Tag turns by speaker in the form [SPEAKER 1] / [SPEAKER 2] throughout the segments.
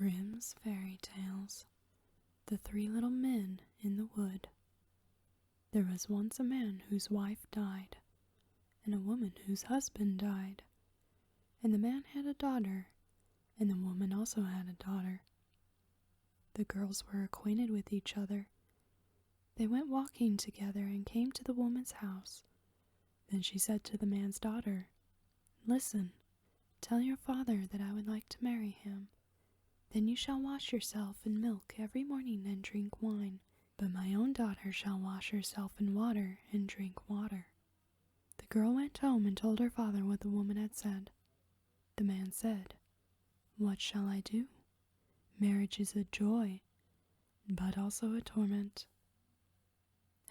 [SPEAKER 1] Grimm's Fairy Tales. The Three Little Men in the Wood. There was once a man whose wife died, and a woman whose husband died. And the man had a daughter, and the woman also had a daughter. The girls were acquainted with each other. They went walking together and came to the woman's house. Then she said to the man's daughter, "Listen, tell your father that I would like to marry him. Then you shall wash yourself in milk every morning and drink wine, but my own daughter shall wash herself in water and drink water." The girl went home and told her father what the woman had said. The man said, "What shall I do? Marriage is a joy, but also a torment."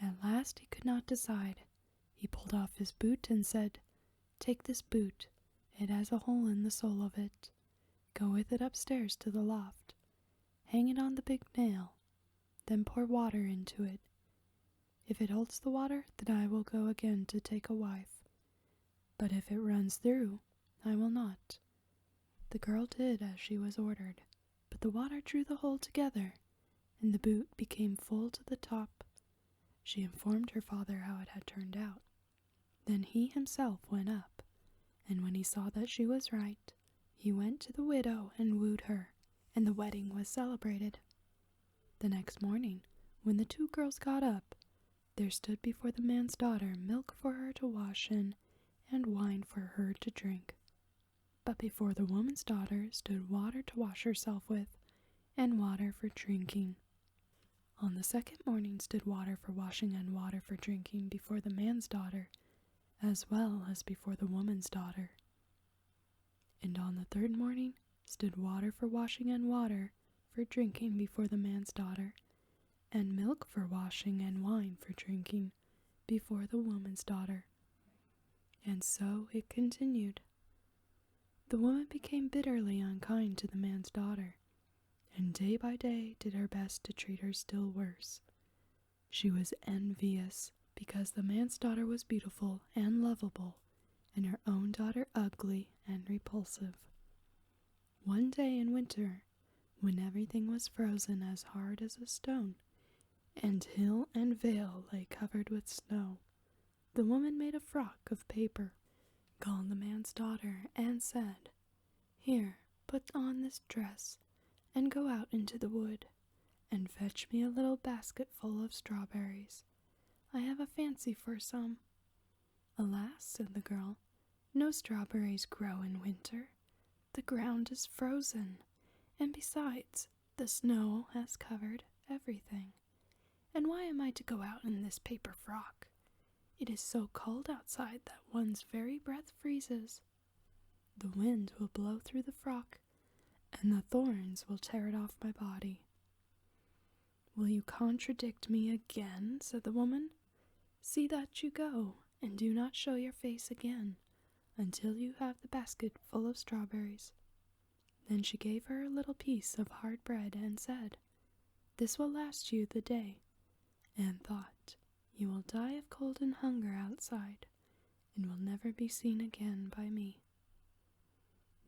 [SPEAKER 1] At last he could not decide. He pulled off his boot and said, "Take this boot. It has a hole in the sole of it. Go with it upstairs to the loft. Hang it on the big nail. Then pour water into it. If it holds the water, then I will go again to take a wife. But if it runs through, I will not." The girl did as she was ordered, but the water drew the hole together, and the boot became full to the top. She informed her father how it had turned out. Then he himself went up, and when he saw that she was right, he went to the widow and wooed her, and the wedding was celebrated. The next morning, when the two girls got up, there stood before the man's daughter milk for her to wash in and wine for her to drink. But before the woman's daughter stood water to wash herself with and water for drinking. On the second morning stood water for washing and water for drinking before the man's daughter, as well as before the woman's daughter. And on the third morning stood water for washing and water for drinking before the man's daughter, and milk for washing and wine for drinking before the woman's daughter. And so it continued. The woman became bitterly unkind to the man's daughter, and day by day did her best to treat her still worse. She was envious because the man's daughter was beautiful and lovable, and her own daughter ugly and repulsive. One day in winter, when everything was frozen as hard as a stone, and hill and vale lay covered with snow, the woman made a frock of paper, called the man's daughter, and said, "Here, put on this dress, and go out into the wood, and fetch me a little basket full of strawberries. I have a fancy for some." "Alas," said the girl, "no strawberries grow in winter. The ground is frozen, and besides, the snow has covered everything. And why am I to go out in this paper frock? It is so cold outside that one's very breath freezes. The wind will blow through the frock, and the thorns will tear it off my body." "Will you contradict me again?" said the woman. "See that you go, and do not show your face again until you have the basket full of strawberries." Then she gave her a little piece of hard bread and said, "This will last you the day," and thought, "You will die of cold and hunger outside, and will never be seen again by me."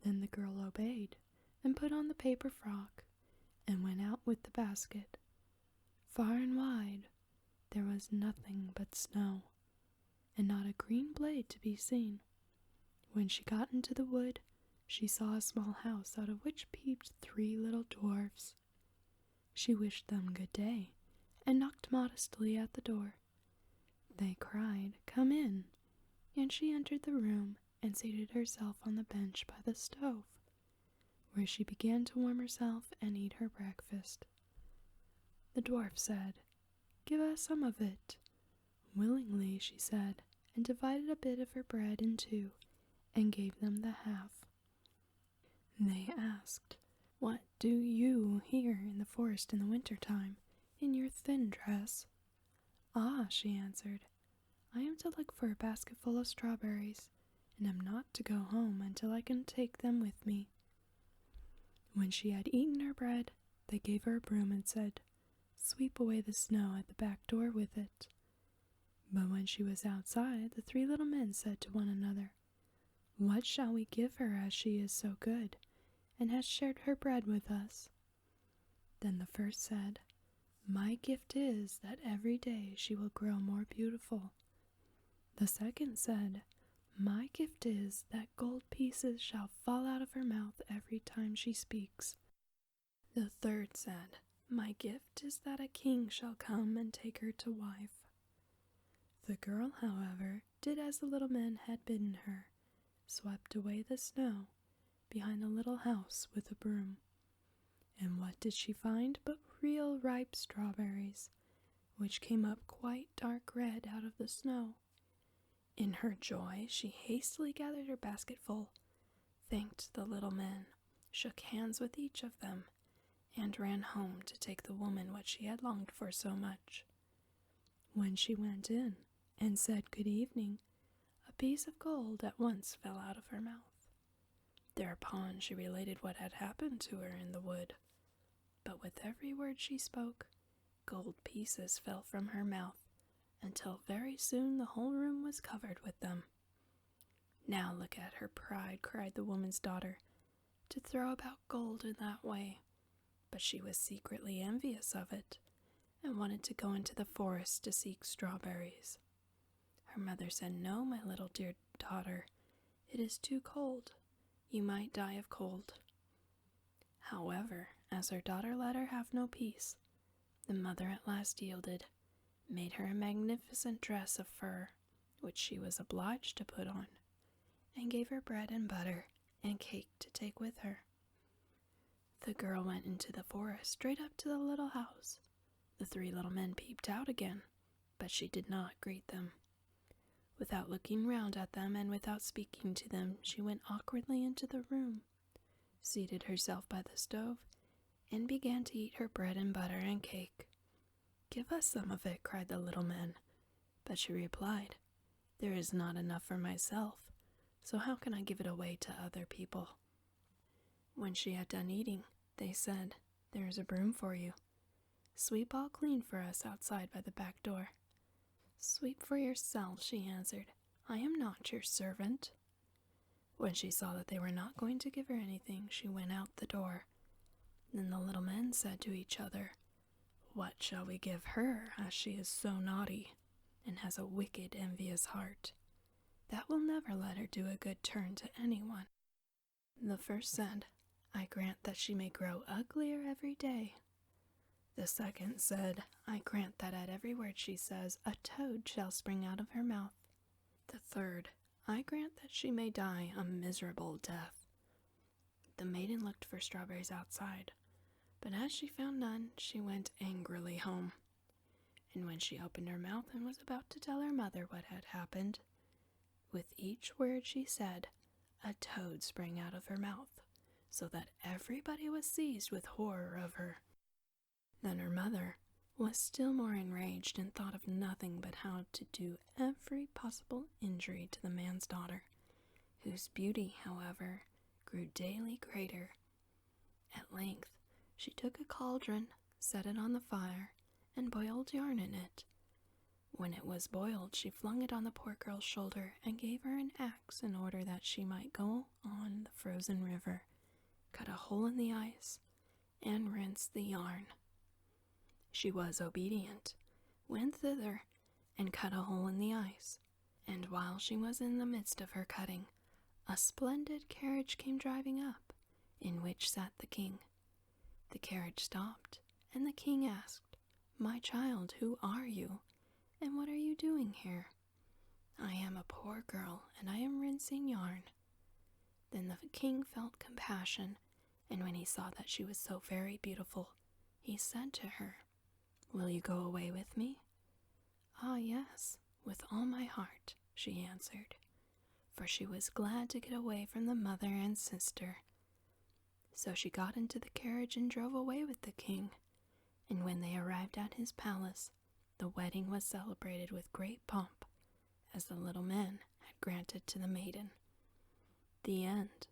[SPEAKER 1] Then the girl obeyed, and put on the paper frock, and went out with the basket. Far and wide there was nothing but snow, and not a green blade to be seen. When she got into the wood, she saw a small house out of which peeped 3 little dwarfs. She wished them good day, and knocked modestly at the door. They cried, "Come in," and she entered the room and seated herself on the bench by the stove, where she began to warm herself and eat her breakfast. The dwarf said, "Give us some of it." "Willingly," she said, and divided a bit of her bread in 2, and gave them the half. They asked, "What do you here in the forest in the winter time, in your thin dress?" "Ah," she answered, "I am to look for a basket full of strawberries, and am not to go home until I can take them with me." When she had eaten her bread, they gave her a broom and said, "Sweep away the snow at the back door with it." But when she was outside, the 3 little men said to one another, "What shall we give her as she is so good, and has shared her bread with us?" Then the first said, "My gift is that every day she will grow more beautiful." The second said, "My gift is that gold pieces shall fall out of her mouth every time she speaks." The third said, "My gift is that a king shall come and take her to wife." The girl, however, did as the little men had bidden her, swept away the snow behind the little house with a broom. And what did she find but real ripe strawberries, which came up quite dark red out of the snow. In her joy, she hastily gathered her basketful, thanked the little men, shook hands with each of them, and ran home to take the woman what she had longed for so much. When she went in and said good evening, a piece of gold at once fell out of her mouth. Thereupon she related what had happened to her in the wood, but with every word she spoke, gold pieces fell from her mouth, until very soon the whole room was covered with them. "Now look at her pride," cried the woman's daughter, "to throw about gold in that way." But she was secretly envious of it, and wanted to go into the forest to seek strawberries. Her mother said, "No, my little dear daughter, it is too cold. You might die of cold." However, as her daughter let her have no peace, the mother at last yielded, made her a magnificent dress of fur, which she was obliged to put on, and gave her bread and butter and cake to take with her. The girl went into the forest straight up to the little house. The three little men peeped out again, but she did not greet them. Without looking round at them and without speaking to them, she went awkwardly into the room, seated herself by the stove, and began to eat her bread and butter and cake. "Give us some of it," cried the little men, but she replied, "There is not enough for myself, so how can I give it away to other people?" When she had done eating, they said, "There is a broom for you. Sweep all clean for us outside by the back door." "Sweep for yourself," she answered. "I am not your servant." When she saw that they were not going to give her anything, she went out the door. Then the little men said to each other, "What shall we give her, as she is so naughty, and has a wicked, envious heart? That will never let her do a good turn to anyone." The first said, "I grant that she may grow uglier every day." The second said, "I grant that at every word she says, a toad shall spring out of her mouth." The third, "I grant that she may die a miserable death." The maiden looked for strawberries outside, but as she found none, she went angrily home. And when she opened her mouth and was about to tell her mother what had happened, with each word she said, a toad sprang out of her mouth, so that everybody was seized with horror of her. Then her mother was still more enraged and thought of nothing but how to do every possible injury to the man's daughter, whose beauty, however, grew daily greater. At length, she took a cauldron, set it on the fire, and boiled yarn in it. When it was boiled, she flung it on the poor girl's shoulder and gave her an axe in order that she might go on the frozen river, cut a hole in the ice, and rinse the yarn. She was obedient, went thither, and cut a hole in the ice, and while she was in the midst of her cutting, a splendid carriage came driving up, in which sat the king. The carriage stopped, and the king asked, "My child, who are you, and what are you doing here?" "I am a poor girl, and I am rinsing yarn." Then the king felt compassion, and when he saw that she was so very beautiful, he said to her, "Will you go away with me?" "Ah, yes, with all my heart," she answered, for she was glad to get away from the mother and sister. So she got into the carriage and drove away with the king, and when they arrived at his palace, the wedding was celebrated with great pomp, as the little men had granted to the maiden. The end.